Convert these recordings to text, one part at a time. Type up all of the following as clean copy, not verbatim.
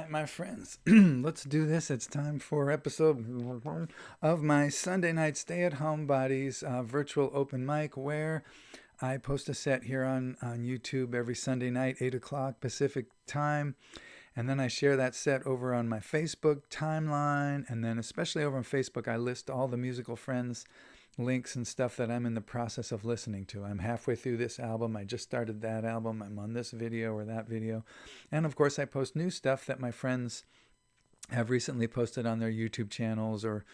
right, my friends, let's do this. It's time for episode of my Sunday night Stay-At-Homebodies virtual open mic where I post a set here on YouTube every Sunday night, 8 o'clock Pacific time. And then I share that set over on my Facebook timeline. And then especially over on Facebook, I list all the musical friends links and stuff that I'm in the process of listening to. I'm halfway through this album. I just started that album. I'm on this video or that video. And of course, I post new stuff that my friends have recently posted on their YouTube channels or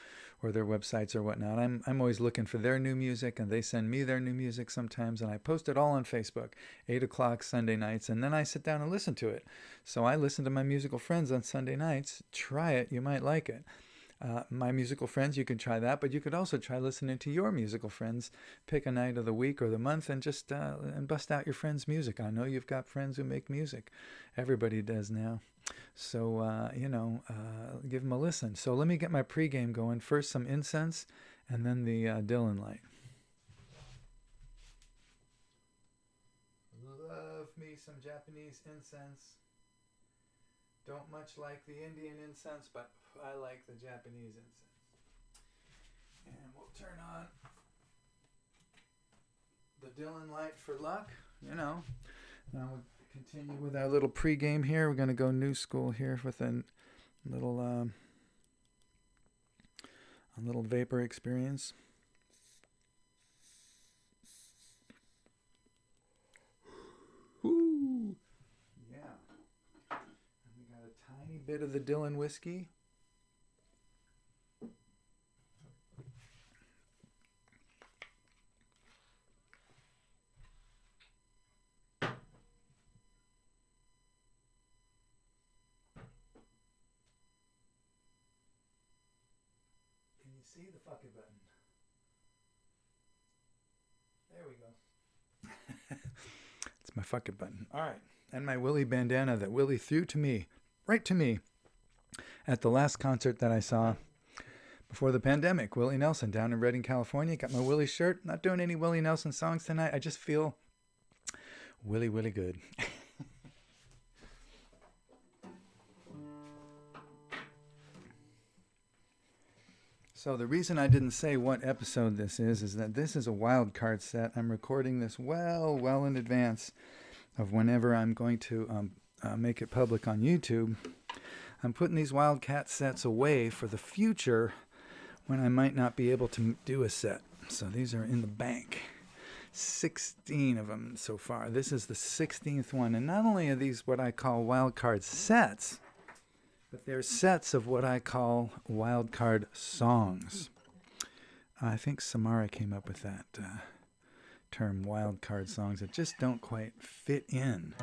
their websites or whatnot. I'm always looking for their new music, and they send me their new music sometimes, and I post it all on Facebook, 8 o'clock Sunday nights, and then I sit down and listen to it. So I listen to my musical friends on Sunday nights. Try it. You might like it. My musical friends, you can try that, but you could also try listening to your musical friends. Pick a night of the week or the month and just and bust out your friends' music. I know you've got friends who make music. Everybody does now. So, give them a listen. So let me get my pregame going. First, some incense, and then the Dylan light. Love me some Japanese incense. Don't much like the Indian incense, but I like the Japanese incense. And we'll turn on the Dylan light for luck. Now we'll continue with our little pregame here. We're going to go new school here with a little vapor experience. Woo! Yeah. And we got a tiny bit of the Dylan whiskey. See the fucking button. There we go. It's my fucking button. All right. And my Willie bandana that Willie threw to me, right to me, at the last concert that I saw before the pandemic. Willie Nelson down in Redding, California. Got my Willie shirt. Not doing any Willie Nelson songs tonight. I just feel Willie good. So the reason I didn't say what episode this is that this is a wild card set. I'm recording this well in advance of whenever I'm going to make it public on YouTube. I'm putting these wildcat sets away for the future when I might not be able to do a set. So these are in the bank. 16 of them so far. This is the 16th one. And not only are these what I call wild card sets, but they're sets of what I call wildcard songs. I think Samara came up with that term, wildcard songs that just don't quite fit in.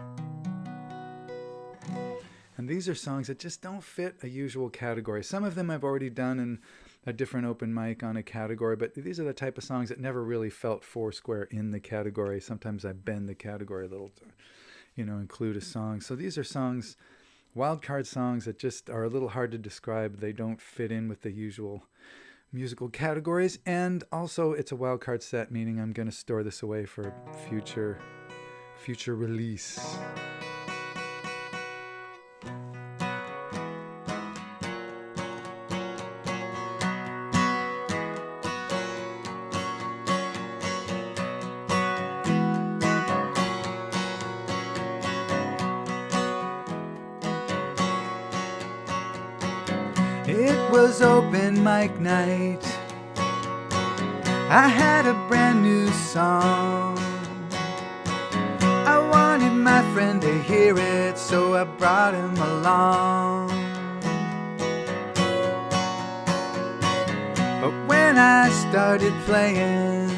And these are songs that just don't fit a usual category. Some of them I've already done in a different open mic on a category, but these are the type of songs that never really felt foursquare in the category. Sometimes I bend the category a little to, include a song. So these are songs, wildcard songs that just are a little hard to describe. They don't fit in with the usual musical categories. And also it's a wildcard set, meaning I'm going to store this away for future release. It was open mic night. I had a brand new song. I wanted my friend to hear it, so I brought him along. But when I started playing,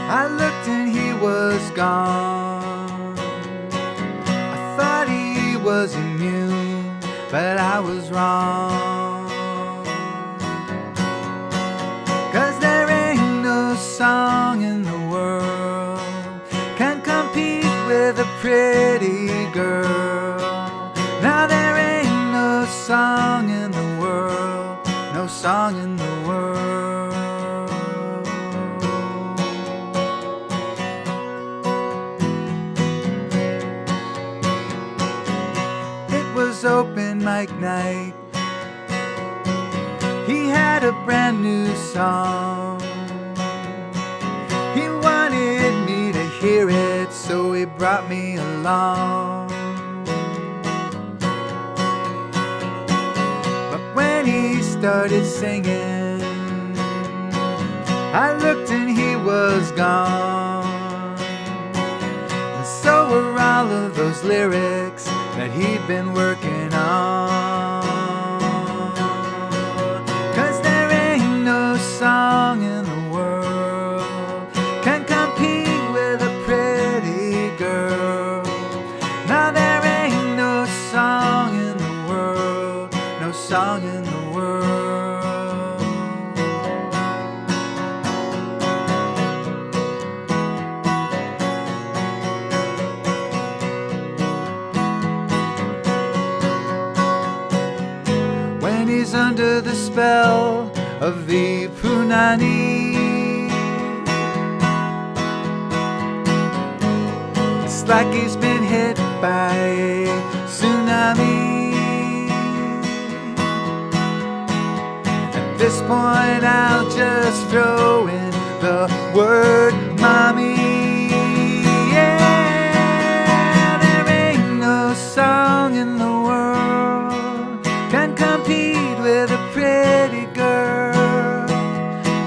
I looked and he was gone. I thought he was immune, but I was wrong. 'Cause there ain't no song in the world can compete with a pretty girl. Now there ain't no song in the world, no song in the world. It was was open mic night. He had a brand new song. He wanted me to hear it, so he brought me along. But when he started singing, I looked and he was gone. And so were all of those lyrics that he'd been working on. 'Cause there ain't no song in the world can compete with a pretty girl. Now there ain't no song in the world, no song in the world. When he's under the spell of the punani, it's like he's been hit by a tsunami. At this point I'll just throw in the word mommy. Yeah, there ain't no song in the world can compete with a pretty girl.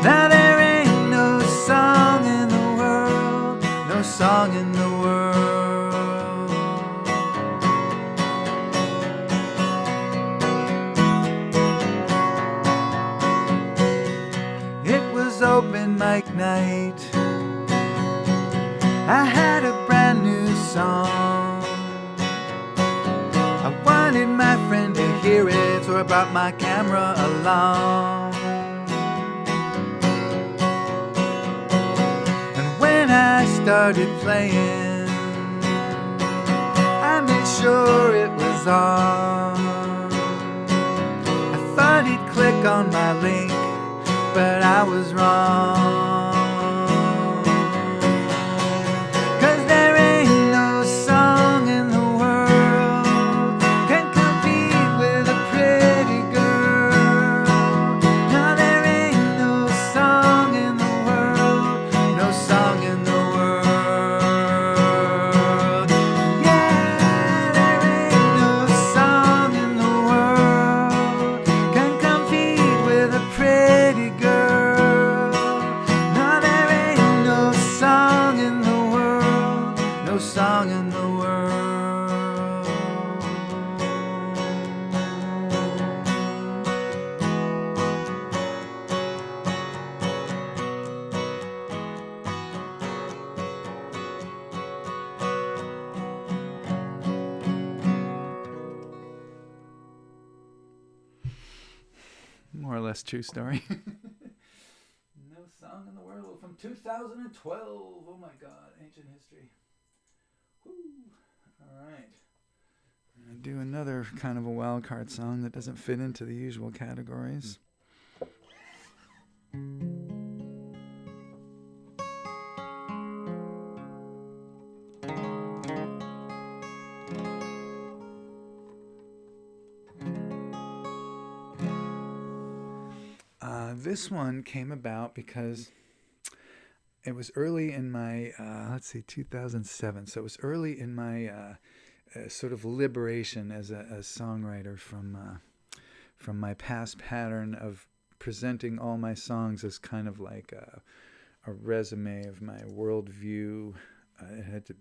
Now there ain't no song in the world, no song in the world. It was open mic night. I had a brand new song. I wanted my friend to hear it, so I brought my camera along. And when I started playing, I made sure it was on. I thought he'd click on my link, but I was wrong. 'Cause there ain't no song in the world can compete with a pretty girl. Now there ain't no song in the world, no song in the world. Yeah, there ain't no song in the world can compete with a pretty girl. Now there ain't no song in the world, no song in the world. More or less true story. No song in the world from 2012. Oh my God, ancient history. Woo. All right. I'm going to do another kind of a wild card song that doesn't fit into the usual categories. This one came about because it was early in my, 2007. So it was early in my sort of liberation as a songwriter from my past pattern of presenting all my songs as kind of like a resume of my worldview.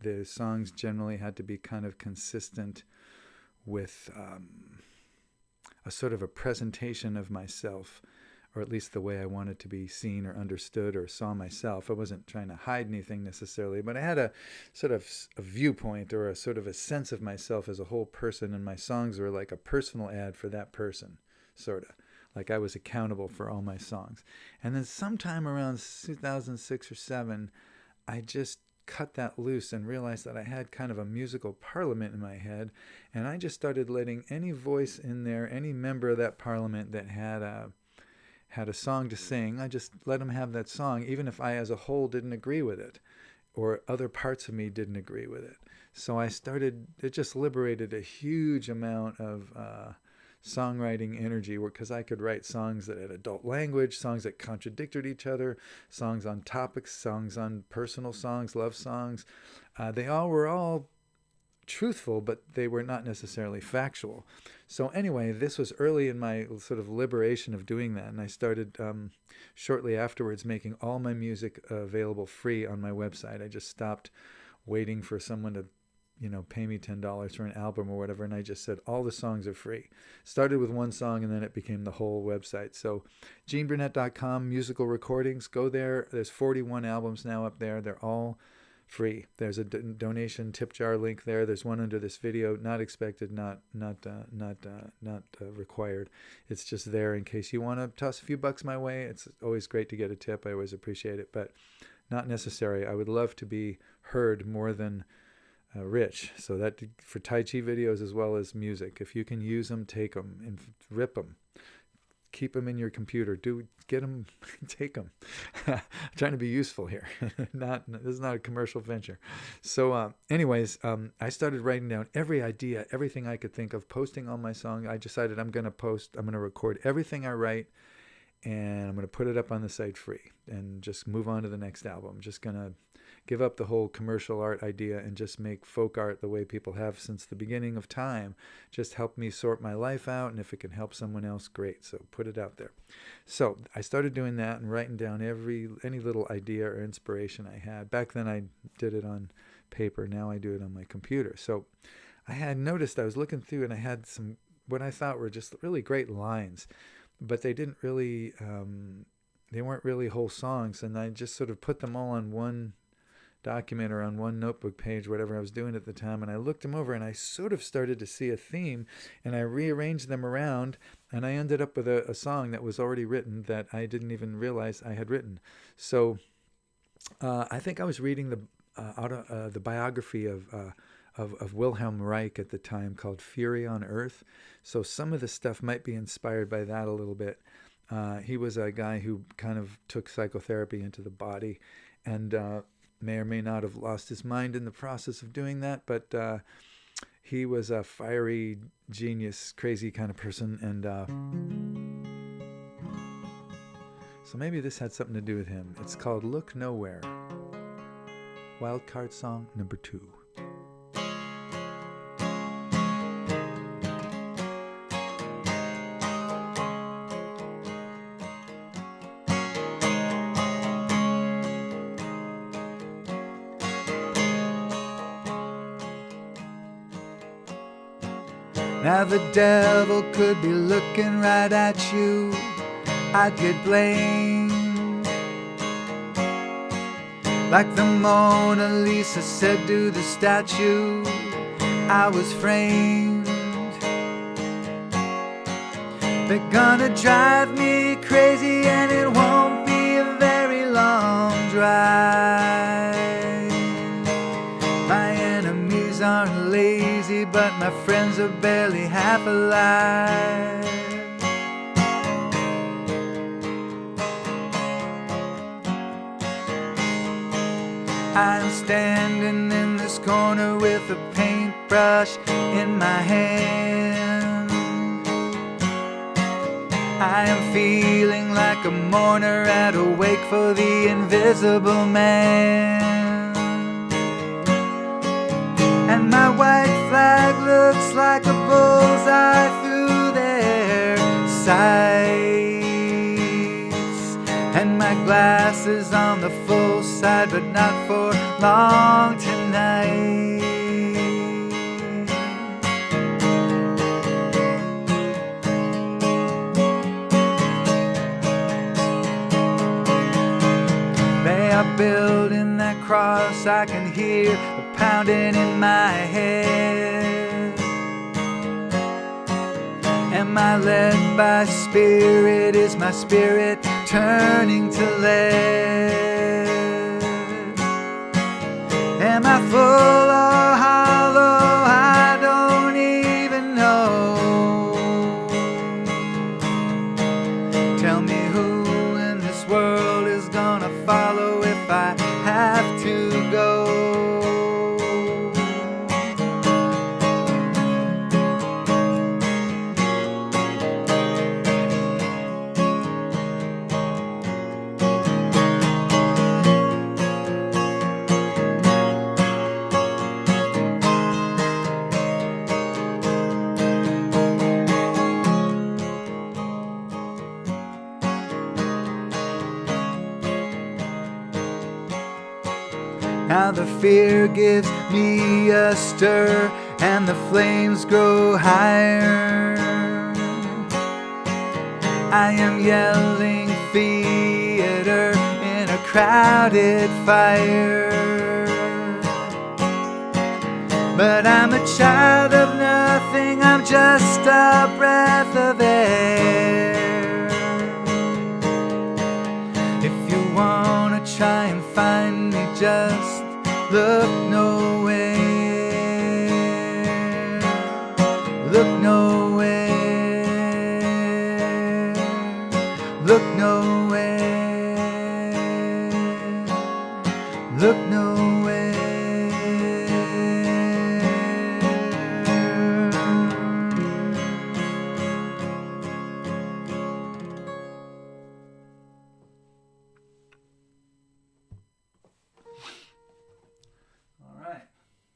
The songs generally had to be kind of consistent with a sort of a presentation of myself, or at least the way I wanted to be seen or understood or saw myself. I wasn't trying to hide anything necessarily, but I had a sort of a viewpoint or a sort of a sense of myself as a whole person, and my songs were like a personal ad for that person, sort of. Like I was accountable for all my songs. And then sometime around 2006 or 7, I just cut that loose and realized that I had kind of a musical parliament in my head, and I just started letting any voice in there, any member of that parliament that had a song to sing, I just let them have that song, even if I as a whole didn't agree with it. or other parts of me didn't agree with it. So it just liberated a huge amount of songwriting energy, because I could write songs that had adult language, songs that contradicted each other, songs on topics, songs on personal songs, love songs. They all were all truthful, but they were not necessarily factual. So anyway, this was early in my sort of liberation of doing that, and I started shortly afterwards making all my music available free on my website. I just stopped waiting for someone to pay me $10 for an album or whatever, and I just said all the songs are free. Started with one song, and then it became the whole website. So GeneBurnett.com, musical recordings, go there. There's 41 albums now up there. They're all free. There's a donation tip jar link there. There's one under this video. Not expected, not required. It's just there in case you want to toss a few bucks my way. It's always great to get a tip. I always appreciate it, but not necessary. I would love to be heard more than rich. So that for Tai Chi videos as well as music. If you can use them, take them and rip them. Keep them in your computer. Get them, take them. I'm trying to be useful here. This is not a commercial venture. So anyways, I started writing down every idea, everything I could think of, posting on my song. I decided I'm going to record everything I write, and I'm going to put it up on the site free and just move on to the next album. I'm just going to give up the whole commercial art idea and just make folk art the way people have since the beginning of time. Just help me sort my life out, and if it can help someone else, great. So put it out there. So I started doing that and writing down any little idea or inspiration I had. Back then I did it on paper. Now I do it on my computer. So I had noticed, I was looking through, and I had some what I thought were just really great lines, but they didn't really, they weren't really whole songs, and I just sort of put them all on one document or on one notebook page, whatever I was doing at the time, and I looked them over, and I sort of started to see a theme, and I rearranged them around, and I ended up with a song that was already written that I didn't even realize I had written. So I think I was reading the biography of Wilhelm Reich at the time, called Fury on Earth. So some of the stuff might be inspired by that a little bit. He was a guy who kind of took psychotherapy into the body, and may or may not have lost his mind in the process of doing that, but he was a fiery genius, crazy kind of person, and so maybe this had something to do with him. It's called Look Nowhere. Wildcard song number 2. Now the devil could be looking right at you. I'd get blamed, like the Mona Lisa said to the statue, I was framed. They're gonna drive me crazy, and it won't be a very long drive. My enemies aren't lazy, but my friends are barely half alive. I'm standing in this corner with a paintbrush in my hand. I am feeling like a mourner at a wake for the invisible man. And my white flag looks like a bullseye through their sights. And my glass is on the full side, but not for long tonight. They are building that cross, I can hear the pounding in my head. Am I led by spirit? Is my spirit turning to lead? Am I full or hollow? I don't even know. Tell me who in this world is gonna follow if I have to you go. Now the fear gives me a stir, and the flames grow higher. I am yelling theater in a crowded fire. But I'm a child of nothing, I'm just a breath of air. If you wanna try and find me, just look nowhere. Look nowhere. Look nowhere. Look nowhere.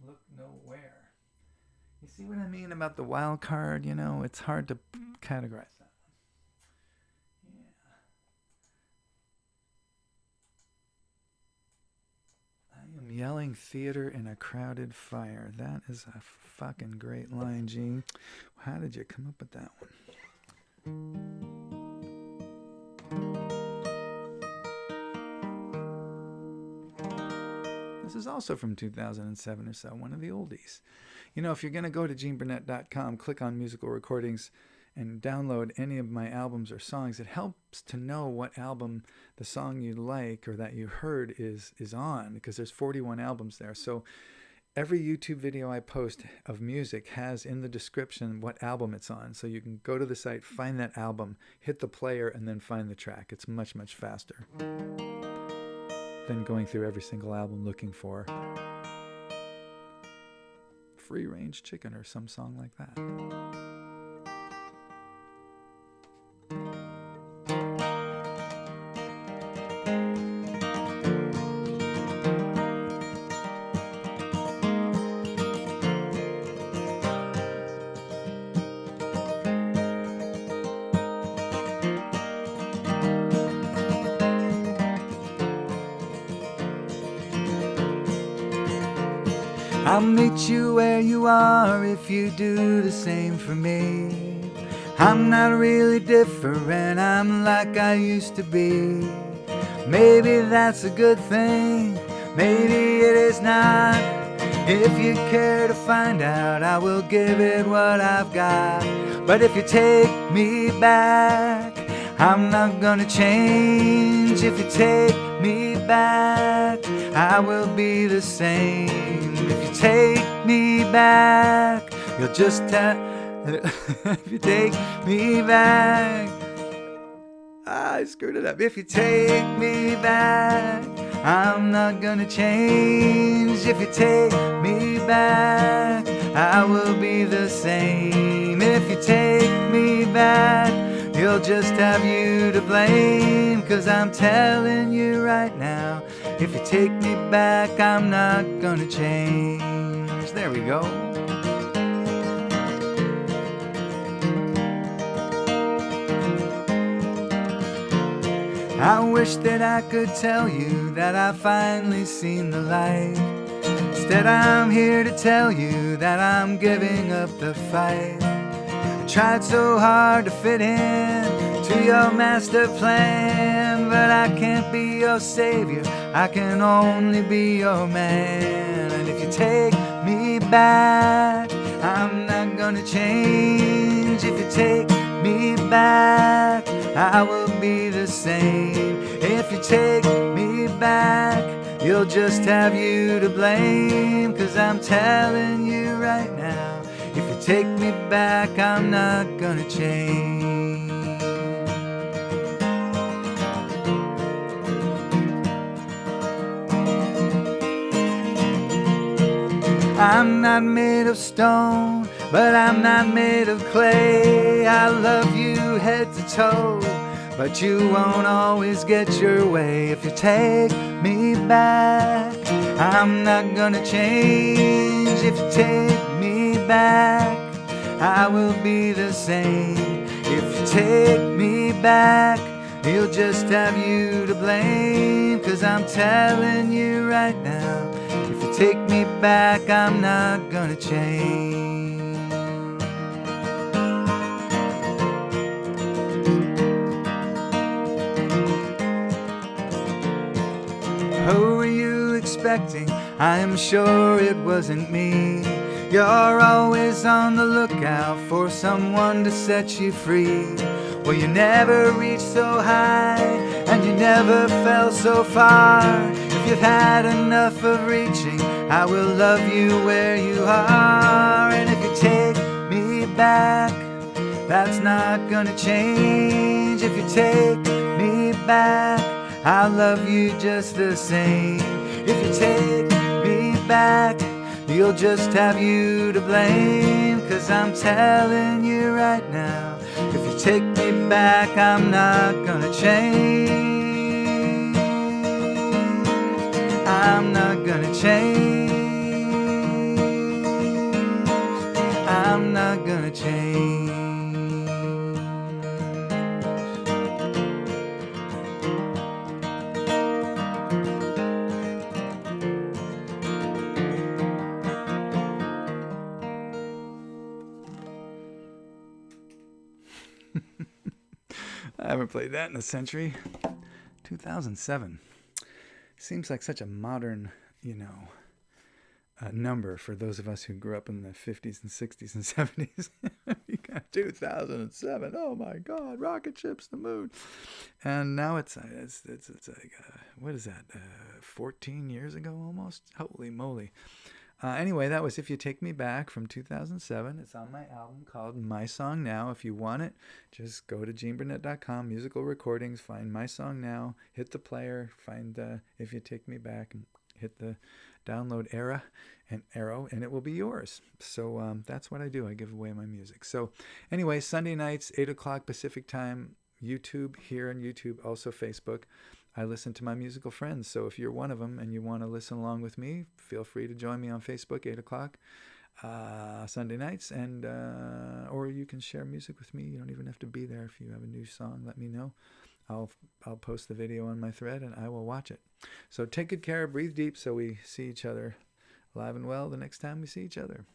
Look nowhere. You see what I mean about the wild card? You know, it's hard to categorize that one. Yeah. I am yelling theater in a crowded fire. That is a fucking great line, Gene. How did you come up with that one? This is also from 2007 or so, one of the oldies. You know, if you're going to go to geneburnett.com, click on musical recordings, and download any of my albums or songs, it helps to know what album the song you like or that you heard is on, because there's 41 albums there. So every YouTube video I post of music has in the description what album it's on. So you can go to the site, find that album, hit the player, and then find the track. It's much, much faster than going through every single album looking for Free Range Chicken or some song like that. I'll meet you where you are if you do the same for me. I'm not really different, I'm like I used to be. Maybe that's a good thing, maybe it is not. If you care to find out, I will give it what I've got. But if you take me back, I'm not gonna change. If you take me back, I will be the same. If you take me back, you'll just have... If you take me back... I screwed it up. If you take me back, I'm not gonna change. If you take me back, I will be the same. If you take me back, you'll just have you to blame. 'Cause I'm telling you right now, if you take me back, I'm not gonna change. There we go. I wish that I could tell you that I've finally seen the light. Instead, I'm here to tell you that I'm giving up the fight. I tried so hard to fit in to your master plan, but I can't be your savior, I can only be your man. And if you take me back, I'm not gonna change. If you take me back, I will be the same. If you take me back, you'll just have you to blame. 'Cause I'm telling you right now, if you take me back, I'm not gonna change. I'm not made of stone, but I'm not made of clay. I love you head to toe, but you won't always get your way if you take me back. I'm not gonna change if you take me back. I will be the same if you take me back. You'll just have you to blame, 'cause I'm telling you right now, if you take me back, I'm not gonna change. Who were you expecting? I am sure it wasn't me. You're always on the lookout for someone to set you free. Well, you never reached so high, and you never fell so far. If you've had enough of reaching, I will love you where you are. And if you take me back, that's not gonna change. If you take me back, I'll love you just the same. If you take me back, you'll just have you to blame, 'cause I'm telling you right now, if you take me back, I'm not gonna change. I'm not gonna change. I'm not gonna change. I haven't played that in a century. 2007. Seems like such a modern, number for those of us who grew up in the 50s and 60s and 70s. You got 2007. Oh my God, rocket ships, the moon. And now it's like, what is that? 14 years ago almost? Holy moly. Anyway, that was If You Take Me Back from 2007. It's on my album called My Song Now. If you want it, just go to GeneBurnett.com, musical recordings, find My Song Now, hit the player, find If You Take Me Back, and hit the download arrow, and it will be yours. So that's what I do. I give away my music. So anyway, Sunday nights, 8 o'clock Pacific time, YouTube, here on YouTube, also Facebook. I listen to my musical friends. So if you're one of them and you want to listen along with me, feel free to join me on Facebook, 8 o'clock Sunday nights, and or you can share music with me. You don't even have to be there. If you have a new song, let me know. I'll post the video on my thread, and I will watch it. So take good care, breathe deep, so we see each other alive and well the next time we see each other.